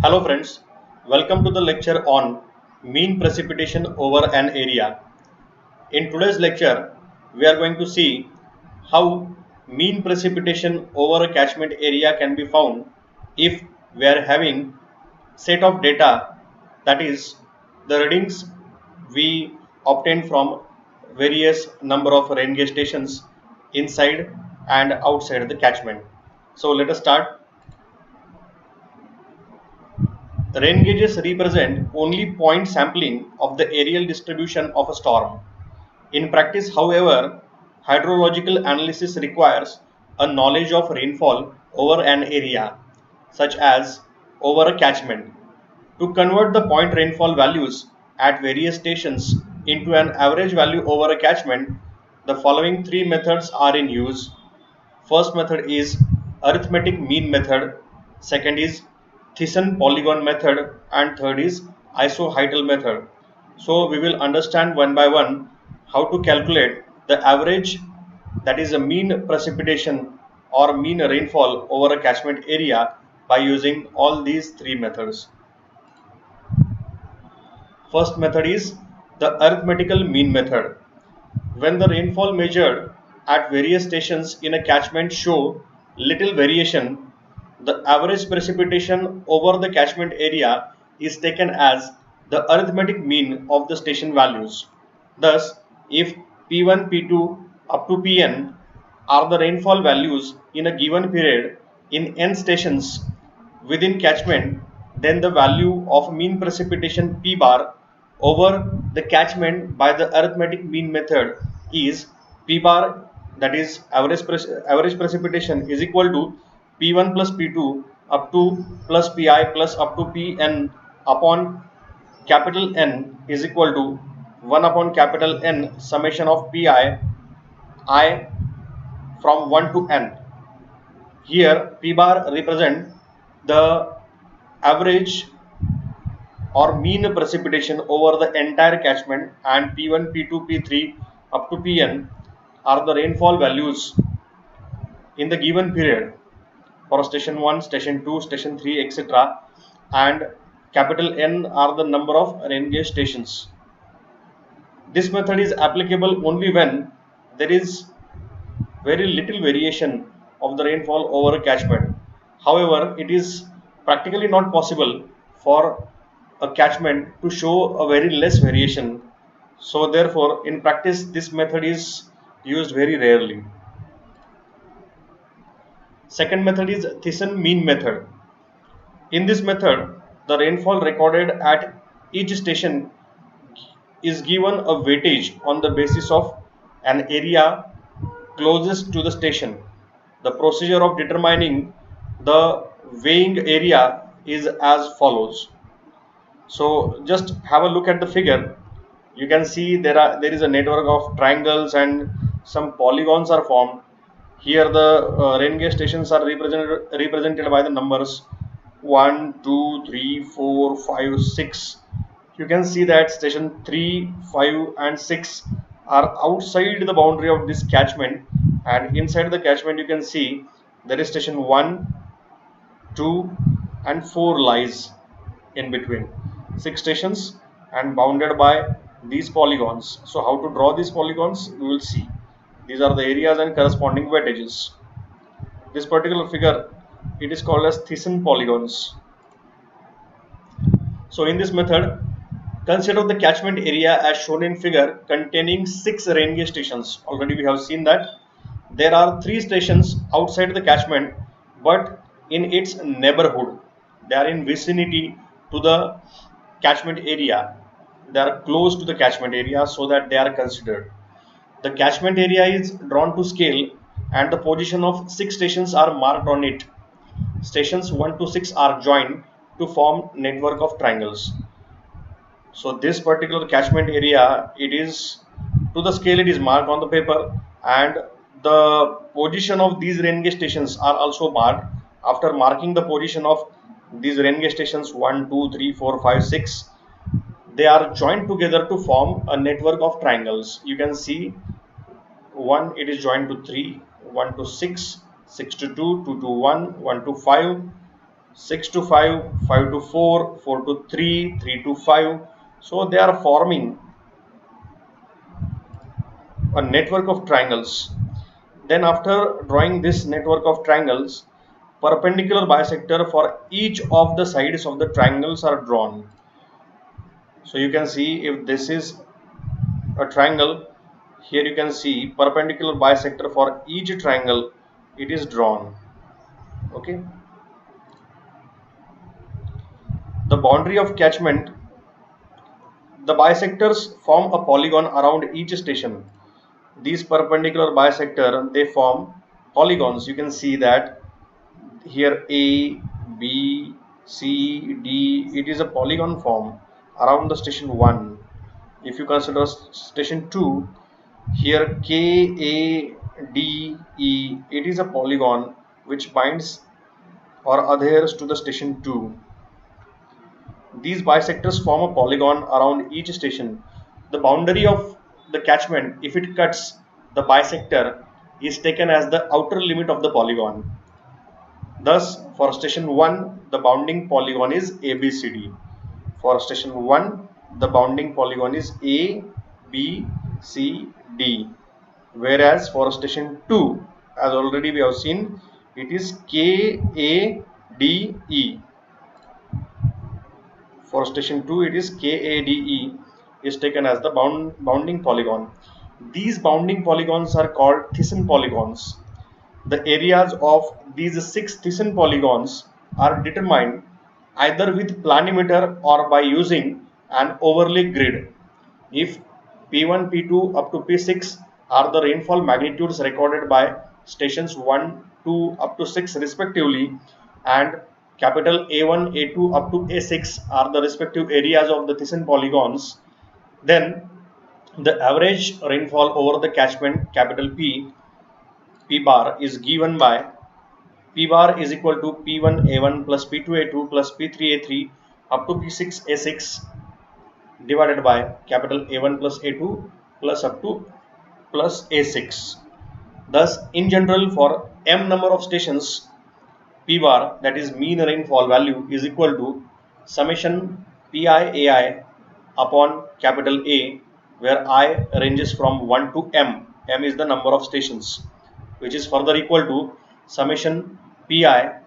Hello friends, welcome to the lecture on mean precipitation over an area. In today's lecture, we are going to see how mean precipitation over a catchment area can be found if we are having set of data, that is the readings we obtain from various number of rain gauge stations inside and outside the catchment. So let us start. Rain gauges represent only point sampling of the areal distribution of a storm. In practice, however, hydrological analysis requires a knowledge of rainfall over an area, such as over a catchment. To convert the point rainfall values at various stations into an average value over a catchment, the following three methods are in use. First method is arithmetic mean method, second is Thyssen polygon method, and third is isohydral method. So we will understand one by one how to calculate the average, that is a mean precipitation or mean rainfall over a catchment area by using all these three methods. First method is the arithmetical mean method. When the rainfall measured at various stations in a catchment show little variation, the average precipitation over the catchment area is taken as the arithmetic mean of the station values. Thus, if P1, P2 up to Pn are the rainfall values in a given period in n stations within catchment, then the value of mean precipitation P bar over the catchment by the arithmetic mean method is P bar, that is average precipitation, is equal to P1 plus P2 up to plus Pi plus up to Pn upon capital N is equal to 1 upon capital N summation of Pi I from 1 to n. Here P bar represent the average or mean precipitation over the entire catchment, and P1, P2, P3 up to Pn are the rainfall values in the given period for station 1, station 2, station 3, etc. and capital N are the number of rain gauge stations. This method is applicable only when there is very little variation of the rainfall over a catchment. However, it is practically not possible for a catchment to show a very less variation. So therefore, in practice, this method is used very rarely. Second method is Thyssen mean method. In this method, the rainfall recorded at each station is given a weightage on the basis of an area closest to the station. The procedure of determining the weighing area is as follows. So just have a look at the figure. You can see there is a network of triangles and some polygons are formed. Here the rain gauge stations are represented by the numbers 1, 2, 3, 4, 5, 6. You can see that station 3, 5 and 6 are outside the boundary of this catchment, and inside the catchment you can see there is station 1, 2 and 4 lies in between. 6 stations and bounded by these polygons. So how to draw these polygons we will see. These are the areas and corresponding weightages. This particular figure, it is called as Thyssen polygons. So in this method, consider the catchment area as shown in figure containing 6 rain gauge stations. Already we have seen that there are 3 stations outside the catchment but in its neighborhood. They are in vicinity to the catchment area. They are close to the catchment area, so that they are considered. The catchment area is drawn to scale and the position of 6 stations are marked on it. Stations 1 to 6 are joined to form network of triangles. So this particular catchment area, it is to the scale, it is marked on the paper, and the position of these rain gauge stations are also marked. After marking the position of these rain gauge stations 1, 2, 3, 4, 5, 6, they are joined together to form a network of triangles. You can see 1 it is joined to 3, 1 to 6, 6 to 2, 2 to 1, 1 to 5, 6 to 5, 5 to 4, 4 to 3, 3 to 5. So they are forming a network of triangles. Then after drawing this network of triangles, perpendicular bisector for each of the sides of the triangles are drawn. So you can see if this is a triangle, here you can see perpendicular bisector for each triangle, it is drawn. Okay. The boundary of catchment, the bisectors form a polygon around each station. These perpendicular bisector, they form polygons. You can see that here A, B, C, D, it is a polygon form around the station 1. If you consider station 2, here K, A, D, E, it is a polygon which binds or adheres to the station 2. These bisectors form a polygon around each station. The boundary of the catchment, if it cuts the bisector, is taken as the outer limit of the polygon. Thus, for station 1, the bounding polygon is ABCD. For station 1, the bounding polygon is A, B, C, D. Whereas for station 2, as already we have seen, it is K, A, D, E. For station 2, it is KADE is taken as the bounding polygon. These bounding polygons are called Thyssen polygons. The areas of these 6 Thyssen polygons are determined either with planimeter or by using an overlay grid. If P1, P2 up to P6 are the rainfall magnitudes recorded by stations 1, 2 up to 6 respectively, and capital A1, A2 up to A6 are the respective areas of the Thyssen polygons, then the average rainfall over the catchment capital P bar is given by P bar is equal to P1 A1 plus P2 A2 plus P3 A3 up to P6 A6 divided by capital A1 plus A2 plus up to plus A6. Thus, in general, for m number of stations, P bar, that is mean rainfall value, is equal to summation Pi Ai upon capital A, where I ranges from 1 to m. M is the number of stations, which is further equal to summation Pi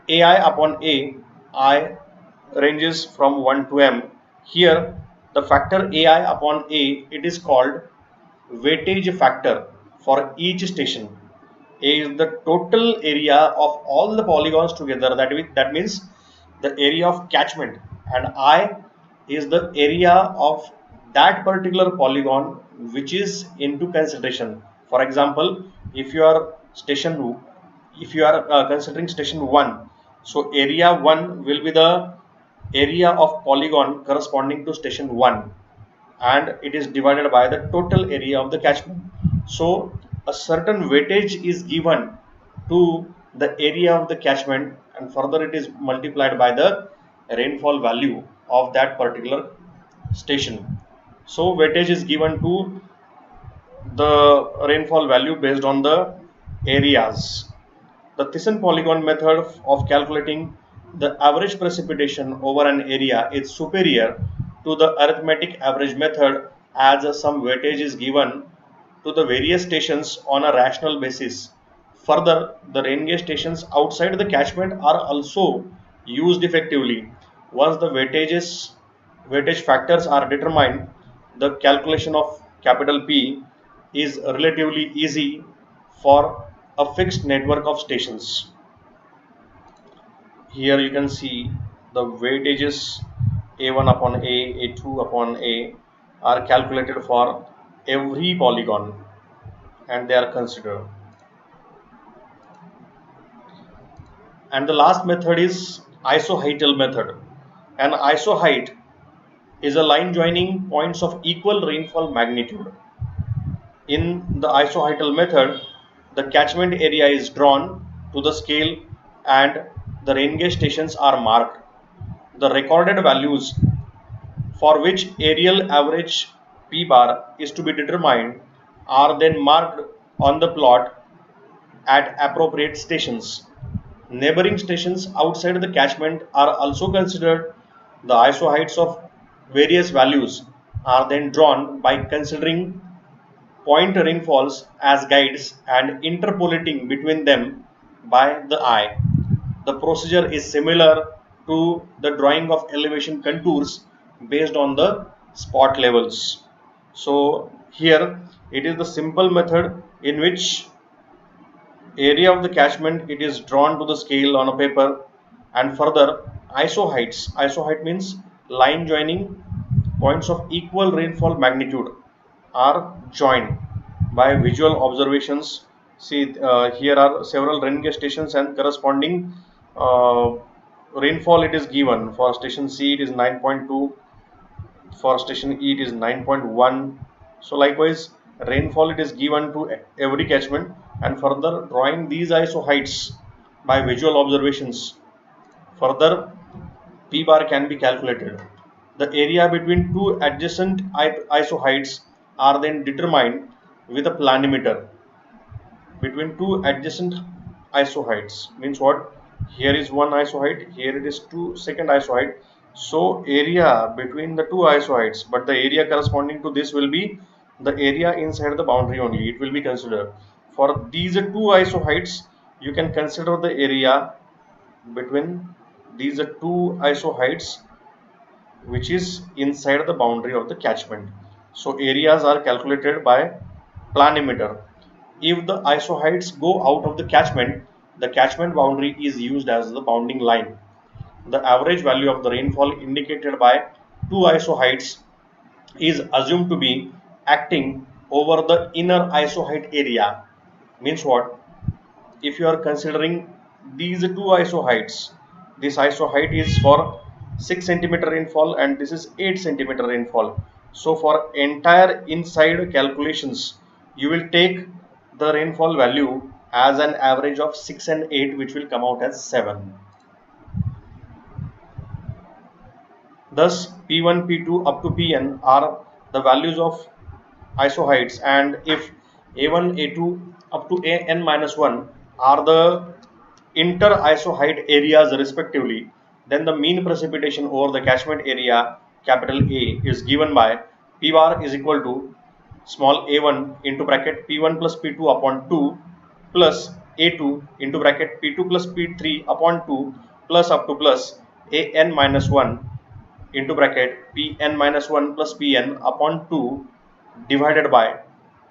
Ai upon A. I ranges from 1 to m. Here, the factor Ai upon A, it is called weightage factor for each station. A is the total area of all the polygons together, that means the area of catchment, and I is the area of that particular polygon which is into consideration. For example, if you are considering station 1, so area 1 will be the area of polygon corresponding to station 1, and it is divided by the total area of the catchment. So a certain weightage is given to the area of the catchment, and further it is multiplied by the rainfall value of that particular station. So weightage is given to the rainfall value based on the areas. The Thyssen polygon method of calculating the average precipitation over an area is superior to the arithmetic average method, as some weightage is given to the various stations on a rational basis. Further, the rain gauge stations outside the catchment are also used effectively. Once the weightage factors are determined, the calculation of capital P is relatively easy for a fixed network of stations. Here you can see the weightages A1 upon A, A2 upon A are calculated for every polygon, and they are considered. And the last method is isoheital method. An isoheight is a line joining points of equal rainfall magnitude. In the isoheital method, the catchment area is drawn to the scale and the rain gauge stations are marked. The recorded values for which aerial average P bar is to be determined are then marked on the plot at appropriate stations. Neighboring stations outside the catchment are also considered. The ISO heights of various values are then drawn by considering point rainfalls as guides and interpolating between them by the eye. The procedure is similar to the drawing of elevation contours based on the spot levels. So here it is the simple method in which area of the catchment it is drawn to the scale on a paper, and further iso height means line joining points of equal rainfall magnitude are joined by visual observations. See, here are several rain gauge stations and corresponding uh, rainfall it is given. For station C it is 9.2, for station E it is 9.1. So likewise rainfall it is given to every catchment, and further drawing these ISO heights by visual observations, further P bar can be calculated. The area between two adjacent ISO heights are then determined with a planimeter between two adjacent ISO heights. Means what? Here is one ISO height, here it is two second ISO height. So area between the two ISO heights, but the area corresponding to this will be the area inside the boundary only. It will be considered. For these two ISO heights, you can consider the area between these two ISO heights which is inside the boundary of the catchment. So areas are calculated by planimeter. If the ISO heights go out of the catchment boundary is used as the bounding line. The average value of the rainfall indicated by two ISO heights is assumed to be acting over the inner ISO height area. Means what? If you are considering these two ISO heights, this ISO height is for 6 centimeter rainfall and this is 8 centimeter rainfall. So for entire inside calculations, you will take the rainfall value as an average of 6 and 8, which will come out as 7. Thus P1, P2 up to Pn are the values of ISO heights, and if A1, A2 up to An-1 are the inter ISO height areas respectively, then the mean precipitation over the catchment area capital A is given by P bar is equal to small a1 into bracket P1 plus P2 upon 2 plus A2 into bracket P2 plus P3 upon 2 plus up to plus An minus 1 into bracket Pn minus 1 plus Pn upon 2 divided by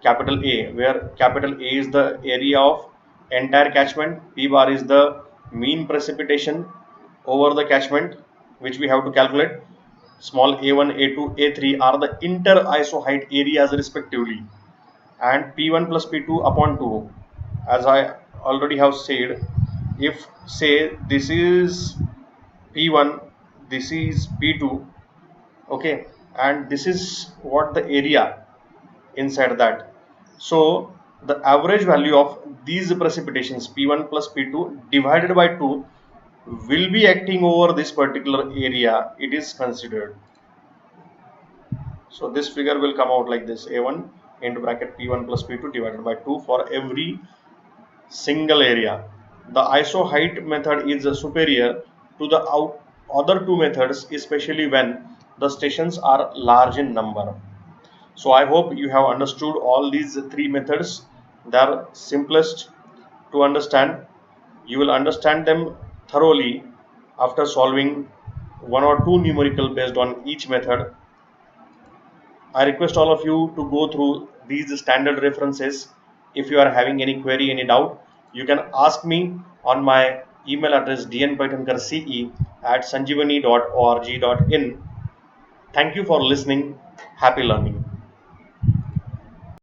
capital A, where capital A is the area of entire catchment, P bar is the mean precipitation over the catchment which we have to calculate, small a1, a2, a3 are the inter ISO height areas respectively, and P1 plus P2 upon 2, as I already have said, if say this is P1, this is P2, okay, and this is what the area inside that. So the average value of these precipitations P1 plus P2 divided by 2 will be acting over this particular area it is considered. So this figure will come out like this: A1 into bracket P1 plus P2 divided by 2 for every single area. The ISO height method is superior to the other two methods, especially when the stations are large in number. So I hope you have understood all these three methods. They are simplest to understand. You will understand them thoroughly after solving one or two numerical based on each method. I request all of you to go through these standard references. If you are having any query, any doubt, you can ask me on my email address dnpaitankar@sanjeevani.org.in. Thank you for listening. Happy learning.